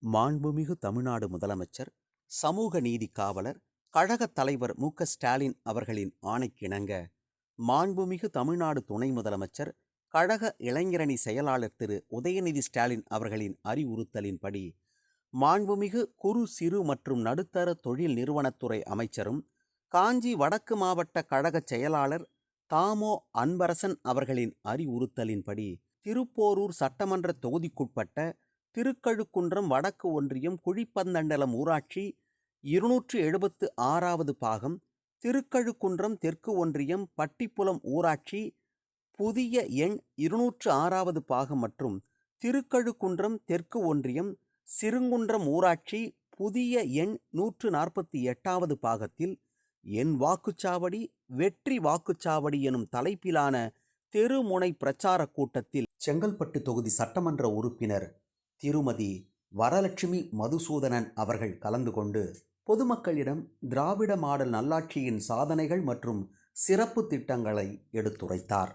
மாண்புமிகு தமிழ்நாடு முதலமைச்சர், சமூக நீதி காவலர், கழகத் தலைவர் மு.க.ஸ்டாலின் அவர்களின் ஆணைக்கிணங்க, மாண்புமிகு தமிழ்நாடு துணை முதலமைச்சர், கழக இளைஞரணி செயலாளர் திரு உதயநிதி ஸ்டாலின் அவர்களின் அறிவுறுத்தலின்படி, மாண்புமிகு குறு சிறு மற்றும் நடுத்தர தொழில் நிறுவனத்துறை அமைச்சரும் காஞ்சி வடக்கு மாவட்ட கழகச் செயலாளர் தாமோ அன்பரசன் அவர்களின் அறிவுறுத்தலின்படி, திருப்போரூர் சட்டமன்ற தொகுதிக்குட்பட்ட திருக்கழுக்குன்றம் வடக்கு ஒன்றியம் குழிப்பந்தண்டலம் ஊராட்சி 276வது பாகம், திருக்கழுக்குன்றம் தெற்கு ஒன்றியம் பட்டிப்புலம் ஊராட்சி புதிய எண் 206வது பாகம் மற்றும் திருக்கழுக்குன்றம் தெற்கு ஒன்றியம் சிறுங்குன்றம் ஊராட்சி புதிய எண் 148வது பாகத்தில் என் வாக்குச்சாவடி வெற்றி வாக்குச்சாவடி எனும் தலைப்பிலான தெருமுனை பிரச்சார கூட்டத்தில் செங்கல்பட்டு தொகுதி சட்டமன்ற உறுப்பினர் திருமதி வரலட்சுமி மதுசூதனன் அவர்கள் கலந்து கொண்டு பொதுமக்களிடம் திராவிட மாடல் நல்லாட்சியின் சாதனைகள் மற்றும் சிறப்பு திட்டங்களை எடுத்துரைத்தார்.